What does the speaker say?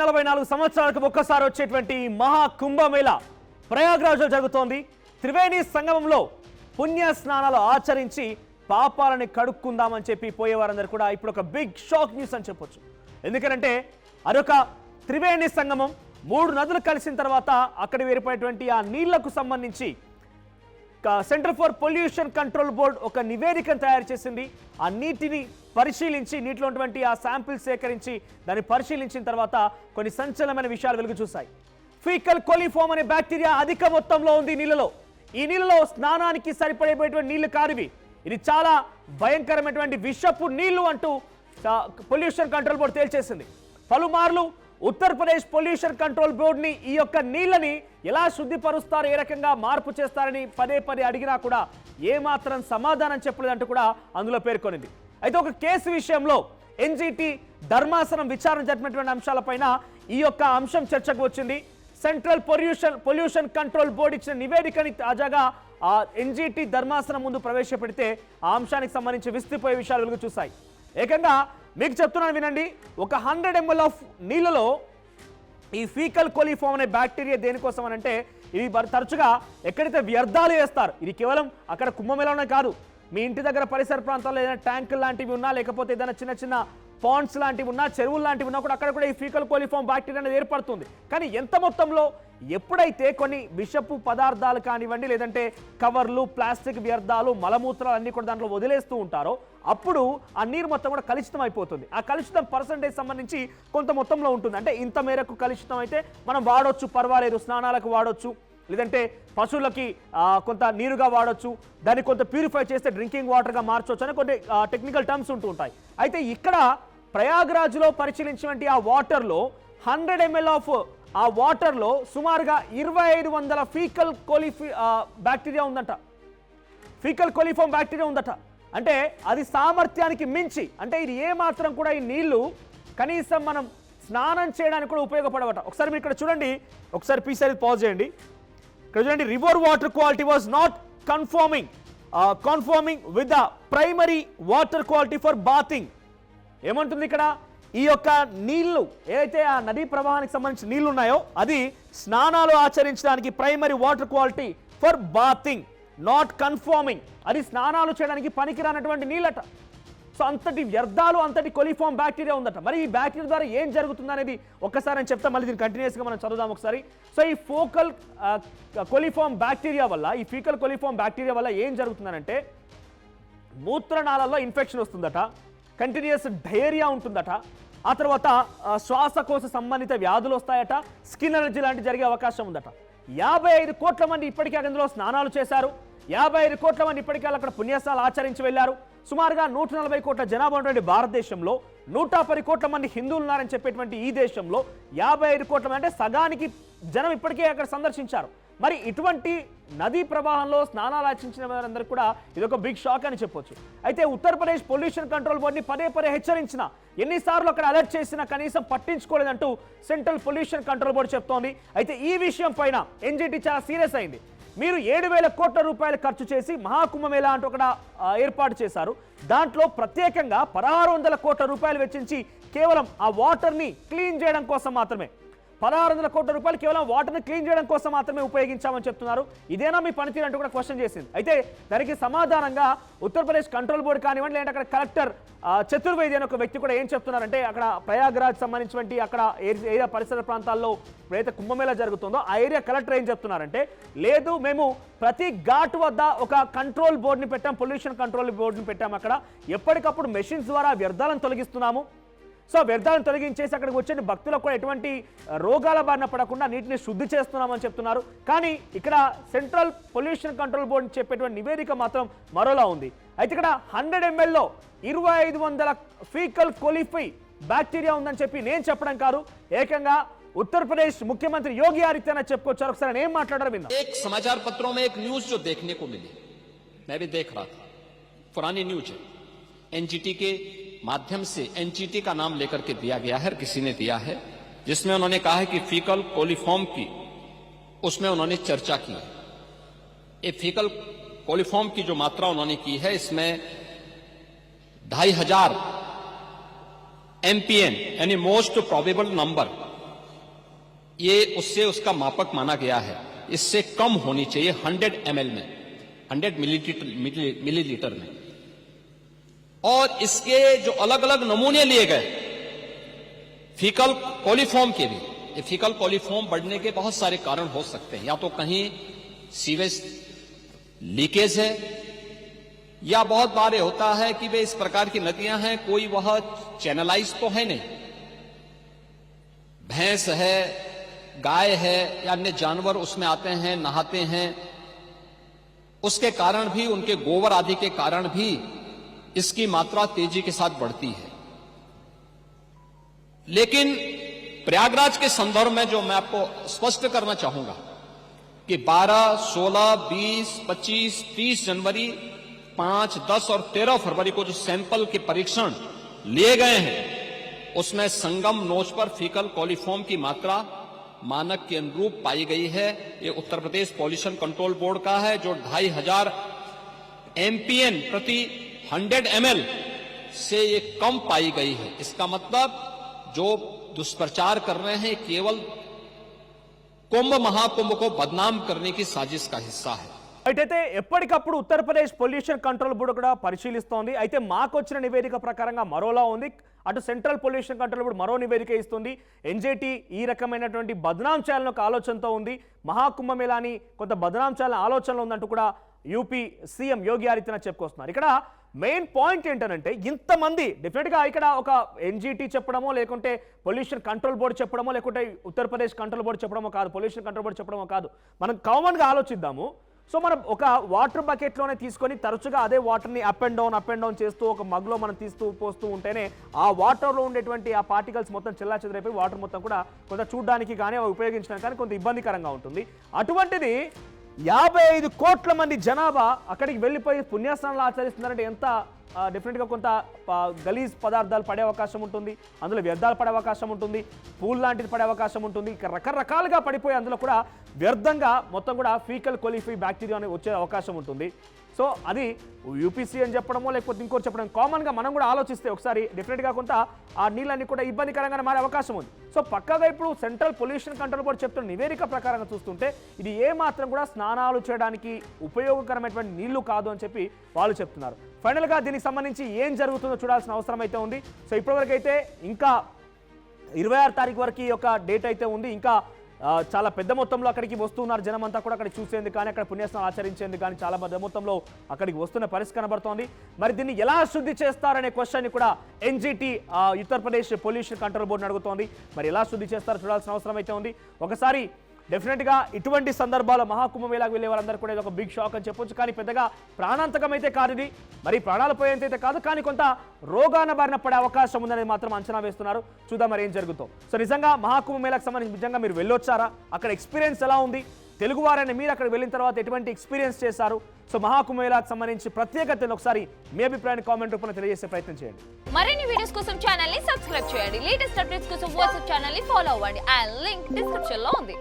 44 సంవత్సరాలకు ఒక్కసారి వచ్చేటువంటి మహా కుంభమేళ ప్రయాగ్రాజ్లో జరుగుతోంది. త్రివేణి సంగమంలో పుణ్య స్నానాలు ఆచరించి పాపాలని కడుక్కుందామని చెప్పి పోయేవారందరూ కూడా ఇప్పుడు ఒక బిగ్ షాక్ న్యూస్ అని చెప్పొచ్చు. ఎందుకంటే అదొక త్రివేణి సంగమం, 3 నదులు కలిసిన తర్వాత అక్కడ వేరిపోయేటువంటి ఆ నీళ్లకు సంబంధించి centre for pollution control board ఒక నివేదికను తయారు చేసింది. ఆ నీటిని పరిశీలించి నీటిలో ఉన్నటువంటి ఆ శాంపిల్ సేకరించి దాన్ని పరిశీలించిన తర్వాత కొన్ని సంచలనమైన విషయాలు వెలుగు చూశాయి. ఫీకల్ కోలిఫామ్ అనే బ్యాక్టీరియా అధిక మొత్తంలో ఉంది నీళ్ళలో. ఈ నీళ్ళలో స్నానానికి సరిపడేటువంటి నీళ్లు కానివి, ఇది చాలా భయంకరమైనటువంటి విషపు నీళ్లు అంటూ పొల్యూషన్ కంట్రోల్ బోర్డు తేల్చేసింది. పలుమార్లు ఉత్తరప్రదేశ్ పొల్యూషన్ కంట్రోల్ బోర్డుని ఈ యొక్క నీళ్ళని ఎలా శుద్ధిపరుస్తారు, ఏ రకంగా మార్పు చేస్తారని పదే అడిగినా కూడా ఏమాత్రం సమాధానం చెప్పలేదంటూ కూడా అందులో పేర్కొనింది. అయితే ఒక కేసు విషయంలో ఎన్జిటి ధర్మాసనం విచారణ జరిపినటువంటి అంశాలపైన ఈ యొక్క అంశం చర్చకు వచ్చింది. సెంట్రల్ పొల్యూషన్ కంట్రోల్ బోర్డు ఇచ్చిన నివేదికని తాజాగా ఆ ఎన్జిటి ధర్మాసనం ముందు ప్రవేశపెడితే ఆ అంశానికి సంబంధించి విస్తృపోయే విషయాలు వెలుగు చూశాయి. ఏకంగా మీకు చెప్తున్నాను వినండి, ఒక 100 ml ఆఫ్ నీళ్ళలో ఈ ఫీకల్ కోలిఫామ్ అనే బ్యాక్టీరియా దేనికోసం అని అంటే, ఇవి తరచుగా ఎక్కడైతే వ్యర్థాలు వేస్తారు, ఇది కేవలం అక్కడ కుంభమేళలోనే కాదు, మీ ఇంటి దగ్గర పరిసర ప్రాంతాల్లో ఏదైనా ట్యాంకులు లాంటివి ఉన్నా, లేకపోతే ఏదైనా చిన్న పాండ్స్ లాంటివి ఉన్నా, చెరువులు లాంటివి ఉన్నా కూడా అక్కడ కూడా ఈ ఫీకల్ కోలిఫామ్ బ్యాక్టీరియా అనేది ఏర్పడుతుంది. కానీ ఎంత మొత్తంలో ఎప్పుడైతే కొన్ని విషపు పదార్థాలు కానివ్వండి, లేదంటే కవర్లు, ప్లాస్టిక్ వ్యర్థాలు, మలమూత్రాలు అన్ని కూడా దాంట్లో వదిలేస్తూ ఉంటారో అప్పుడు ఆ నీరు మొత్తం కూడా కలుషితం అయిపోతుంది. ఆ కలుషితం పర్సంటేజ్ సంబంధించి కొంత మొత్తంలో ఉంటుంది. అంటే ఇంత మేరకు కలుషితం అయితే మనం వాడొచ్చు, పర్వాలేదు, స్నానాలకు వాడొచ్చు, లేదంటే పశువులకి కొంత నీరుగా వాడొచ్చు, దాన్ని కొంత ప్యూరిఫై చేస్తే డ్రింకింగ్ వాటర్గా మార్చవచ్చు అని కొన్ని టెక్నికల్ టర్మ్స్ ఉంటూ ఉంటాయి. అయితే ఇక్కడ ప్రయాగ్రాజ్లో పరిశీలించినటువంటి ఆ వాటర్లో 100 ml ఆఫ్ ఆ వాటర్లో సుమారుగా 2500 ఫీకల్ బ్యాక్టీరియా ఉందట. ఫీకల్ కోలిఫామ్ బ్యాక్టీరియా ఉందట. అంటే అది సామర్థ్యానికి మించి, అంటే ఇది ఏమాత్రం కూడా ఈ నీళ్లు కనీసం మనం స్నానం చేయడానికి కూడా ఉపయోగపడవట. ఒకసారి మీరు ఇక్కడ చూడండి, ఒకసారి పీస్ అనేది పాజ్ చేయండి. ఇక్కడ చూడండి, river water quality was not confirming with the primary water quality for bathing. ఏమంటుంది ఇక్కడ, ఈ యొక్క నీళ్లు ఏదైతే ఆ నదీ ప్రవాహానికి సంబంధించిన నీళ్లు ఉన్నాయో అది స్నానాలు ఆచరించడానికి primary water quality for bathing not conforming, అది స్నానాలు చేయడానికి పనికిరానటువంటి నీళ్ళట. సో అంతటి వ్యర్థాలు, అంతటి కోలిఫామ్ బ్యాక్టీరియా ఉందట. మరి ఈ బ్యాక్టీరియా ద్వారా ఏం జరుగుతుంది అనేది ఒక్కసారి అని చెప్తా, మళ్ళీ దీన్ని కంటిన్యూస్గా మనం చదువుదాం ఒకసారి. సో ఈ ఫీకల్ కోలిఫామ్ బ్యాక్టీరియా వల్ల ఏం జరుగుతుందనంటే, మూత్రనాళాల్లో ఇన్ఫెక్షన్ వస్తుందట, కంటిన్యూస్ డయేరియా ఉంటుందట, ఆ తర్వాత శ్వాసకోశ సంబంధిత వ్యాధులు వస్తాయట, స్కిన్ అలర్జీ లాంటివి జరిగే అవకాశం ఉందట. 55 కోట్ల మంది ఇప్పటికే అందులో స్నానాలు చేశారు. 55 కోట్ల మంది ఇప్పటికే అక్కడ పుణ్యస్నాలు ఆచరించి వెళ్లారు. సుమారుగా 140 కోట్ల జనాభా ఉన్నటువంటి భారతదేశంలో 110 కోట్ల మంది హిందువులు ఉన్నారని చెప్పేటువంటి ఈ దేశంలో 55 కోట్ల మంది, అంటే సగానికి జనం ఇప్పటికే అక్కడ సందర్శించారు. మరి ఇటువంటి నదీ ప్రవాహంలో స్నానాలు ఆచరించిన వారందరూ కూడా ఇదొక బిగ్ షాక్ అని చెప్పొచ్చు. అయితే ఉత్తరప్రదేశ్ పొల్యూషన్ కంట్రోల్ బోర్డుని పదే హెచ్చరించిన, ఎన్నిసార్లు అక్కడ అలర్ట్ చేసినా కనీసం పట్టించుకోలేదంటూ సెంట్రల్ పొల్యూషన్ కంట్రోల్ బోర్డు చెప్తోంది. అయితే ఈ విషయం పైన ఎన్జిటి చాలా సీరియస్ అయింది. మీరు 7,000 కోట్ల రూపాయలు ఖర్చు చేసి మహాకుంభమేళా అంటూ ఒకటి ఏర్పాటు చేశారు. దాంట్లో ప్రత్యేకంగా 1600 కోట్ల రూపాయలు వెచ్చించి కేవలం ఆ వాటర్ని క్లీన్ చేయడం కోసం మాత్రమే, 1600 కోట్ల రూపాయలు కేవలం వాటర్ని క్లీన్ చేయడం కోసం మాత్రమే ఉపయోగించామని చెప్తున్నారు. ఇదేనా మీ పనితీరు అంటూ కూడా క్వశ్చన్ చేసింది. అయితే దానికి సమాధానంగా ఉత్తరప్రదేశ్ కంట్రోల్ బోర్డు కానివ్వండి, లేదంటే అక్కడ కలెక్టర్ చతుర్వేది అనే ఒక వ్యక్తి కూడా ఏం చెప్తున్నారంటే, అక్కడ ప్రయాగ్రాజ్ సంబంధించినటువంటి అక్కడ ఏరియా పరిసర ప్రాంతాల్లో ఏదైతే కుంభమేళా జరుగుతుందో ఆ ఏరియా కలెక్టర్ ఏం చెప్తున్నారంటే, లేదు మేము ప్రతి ఘాట్ వద్ద ఒక కంట్రోల్ బోర్డుని పెట్టాం, పొల్యూషన్ కంట్రోల్ బోర్డుని పెట్టాం, అక్కడ ఎప్పటికప్పుడు మెషిన్స్ ద్వారా వ్యర్థాలను తొలగిస్తున్నాము. సో వ్యర్థాలను తొలగించేసి అక్కడికి వచ్చే భక్తులకు కూడా ఎటువంటి రోగాల బారిన పడకుండా నీటిని శుద్ధి చేస్తున్నామని చెప్తున్నారు. కానీ ఇక్కడ సెంట్రల్ పొల్యూషన్ కంట్రోల్ బోర్డు చెప్పేటువంటి నివేదిక మాత్రం మరోలా ఉంది. అయితే ఇక్కడ 100 ml 2500 ఫీకల్ కోలిఫై బ్యాక్టీరియా ఉందని చెప్పి నేను చెప్పడం కాదు, ఏకంగా उत्तर प्रदेश मुख्यमंत्री योगी आदित्यनाथ చెప్పుకొచ్చారు. ఒకసారి ఏం మాట్లాడారు విందాం. एक समाचार पत्रों में एक न्यूज जो देखने को मिली, मैं भी देख रहा था, पुरानी न्यूज है, एनजीटी के माध्यम से एनजीटी का नाम लेकर के दिया गया है, किसी ने दिया है, जिसमें उन्होंने कहा है कि फीकल कोलिफॉर्म की उसमें उन्होंने चर्चा की है। ये फीकल कोलिफॉर्म की जो मात्रा उन्होंने की है इसमें 2500 MPN यानी मोस्ट प्रोबेबल नंबर ये उससे उसका मापक माना गया है, इससे कम होनी चाहिए 100 ml में, 100 मिलीलीटर में। और इसके जो अलग अलग नमूने लिए गए फीकल कोलिफॉर्म के भी, ये फीकल कोलिफॉर्म बढ़ने के बहुत सारे कारण हो सकते हैं। या तो कहीं सीवेज लीकेज है, या बहुत बार ये होता है कि वे इस प्रकार की नदियां हैं, कोई वह चैनलाइज तो है नहीं, भैंस है, गाय है या अन्य जानवर उसमें आते हैं, नहाते हैं, उसके कारण भी, उनके गोबर आदि के कारण भी इसकी मात्रा तेजी के साथ बढ़ती है। लेकिन प्रयागराज के संदर्भ में जो मैं आपको स्पष्ट करना चाहूंगा कि 12, 16, 20, 25, 30 जनवरी, 5, 10 और 13 फरवरी को जो सैंपल के परीक्षण लिए गए हैं, उसमें संगम नोच पर फीकल कोलिफॉर्म की मात्रा मानक के अनुरूप पाई गई है। ये Uttar Pradesh pollution control board का है, जो 2500 MPN प्रति 100 ml से ये कम पाई गई है। इसका मतलब जो दुष्प्रचार कर रहे हैं केवल कुंभ महाकुंभ को बदनाम करने की साजिश का हिस्सा है। అయితే ఎప్పటికప్పుడు ఉత్తరప్రదేశ్ పొల్యూషన్ కంట్రోల్ బోర్డు కూడా పరిశీలిస్తోంది. అయితే మాకు వచ్చిన నివేదిక ప్రకారంగా మరోలా ఉంది. అటు సెంట్రల్ పొల్యూషన్ కంట్రోల్ బోర్డు మరో నివేదిక ఇస్తుంది. ఎన్జీటీ ఈ రకమైనటువంటి బదనాం చేయాలని ఒక ఆలోచనతో ఉంది. మహాకుంభమేళాని కొంత బదనాం చేయాలని ఆలోచనలో ఉందంటూ కూడా యూపీ సీఎం యోగి ఆదిత్యనాథ్ చెప్పుకొస్తున్నారు. ఇక్కడ మెయిన్ పాయింట్ ఏంటంటే ఇంతమంది డెఫినెట్గా ఇక్కడ ఒక ఎన్జీటీ చెప్పడమో, లేకుంటే పొల్యూషన్ కంట్రోల్ బోర్డు చెప్పడమో, లేకుంటే ఉత్తరప్రదేశ్ కంట్రోల్ బోర్డు చెప్పడమో కాదు, పొల్యూషన్ కంట్రోల్ బోర్డు చెప్పడమో కాదు. మనం కామన్గా ఆలోచిద్దాము. సో మనం ఒక వాటర్ బకెట్లోనే తీసుకొని తరచుగా అదే వాటర్ని అప్ అండ్ డౌన్ చేస్తూ ఒక మగ్లో మనం తీస్తూ పోస్తూ ఉంటేనే ఆ వాటర్లో ఉండేటువంటి ఆ పార్టికల్స్ మొత్తం చెల్లా చెదిరైపోయి వాటర్ మొత్తం కూడా కొంత చూడడానికి కానీ ఉపయోగించడానికి కానీ కొంత ఇబ్బందికరంగా ఉంటుంది. అటువంటిది 55 కోట్ల మంది జనాభా అక్కడికి వెళ్ళిపోయి పుణ్యస్నానాలు ఆచరిస్తున్నారంటే ఎంత డెఫినెట్గా కొంత గలీజ్ పదార్థాలు పడే అవకాశం ఉంటుంది, అందులో వ్యర్థాలు పడే అవకాశం ఉంటుంది, పూల్ లాంటిది పడే అవకాశం ఉంటుంది. ఇక రకరకాలుగా పడిపోయి అందులో కూడా వ్యర్థంగా మొత్తం కూడా ఫీకల్ కొలిఫై బ్యాక్టీరియా అనేది వచ్చే అవకాశం ఉంటుంది. సో అది యూపీసీ అని చెప్పడమో లేకపోతే ఇంకోటి చెప్పడం కామన్గా మనం కూడా ఆలోచిస్తే ఒకసారి డెఫినెట్గా కొంత ఆ నీళ్ళన్నీ కూడా ఇబ్బందికరంగానే మారే అవకాశం ఉంది. సో పక్కగా ఇప్పుడు సెంట్రల్ పొల్యూషన్ కంట్రోల్ బోర్డు చెప్తున్న నివేదిక ప్రకారంగా చూస్తుంటే ఇది ఏ మాత్రం కూడా స్నానాలు చేయడానికి ఉపయోగకరమైనటువంటి నీళ్లు కాదు అని చెప్పి వాళ్ళు చెప్తున్నారు. ఫైనల్గా దీనికి సంబంధించి ఏం జరుగుతుందో చూడాల్సిన అవసరం అయితే ఉంది. సో ఇప్పటివరకు అయితే ఇంకా 26 తారీఖు వరకు ఈ యొక్క డేట్ అయితే ఉంది. ఇంకా చాలా పెద్ద మొత్తంలో అక్కడికి వస్తున్నారు జనం అంతా కూడా అక్కడికి చూసేందుకు కానీ అక్కడ పుణ్యస్నానం ఆచరించేందుకు కానీ చాలా పెద్ద మొత్తంలో అక్కడికి వస్తున్న పరిస్థితి కనబడుతోంది. మరి దీన్ని ఎలా శుద్ధి చేస్తారనే క్వశ్చన్ కూడా ఎన్జీటీ ఉత్తరప్రదేశ్ పొల్యూషన్ కంట్రోల్ బోర్డుని అడుగుతోంది. మరి ఎలా శుద్ధి చేస్తారో చూడాల్సిన అవసరం అయితే ఉంది. ఒకసారి డెఫినెట్గా ఇటువంటి సందర్భాల్లో మహాకుంభమేళాకు వెళ్ళే వాళ్ళందరూ కూడా ఇది ఒక బిగ్ షాక్ అని చెప్పొచ్చు. కానీ పెద్దగా ప్రాణాంతకం అయితే కాదు ఇది, మరి ప్రాణాలు పోయేంతైతే కాదు, కానీ కొంత రోగాన బారిన పడే అవకాశం ఉందనేది మాత్రం అంచనా వేస్తున్నారు. చూద్దాం మరి ఏం జరుగుతుందో. సో నిజంగా మహాకుంభమేళాకు సంబంధించి నిజంగా మీరు వెళ్ళొచ్చారా, అక్కడ ఎక్స్పీరియన్స్ ఎలా ఉంది, తెలుగువారైన మీరు అక్కడ వెళ్ళిన తర్వాత ఎటువంటి ఎక్స్పీరియన్స్ చేశారు, సో మహాకుంభమేళాకు సంబంధించి ప్రత్యేకతను ఒకసారి మీ అభిప్రాయాన్ని కామెంట్ రూపంలో తెలియజేసే ప్రయత్నం చేయండి. మరిన్ని వీడియోస్ కోసం ఛానల్ ని సబ్స్క్రైబ్ చేయండి. లేటెస్ట్ అప్డేట్స్ కోసం వాట్సాప్ ఛానల్ ని ఫాలో అవ్వండి. ఆ లింక్ డిస్క్రిప్షన్ లో ఉంది.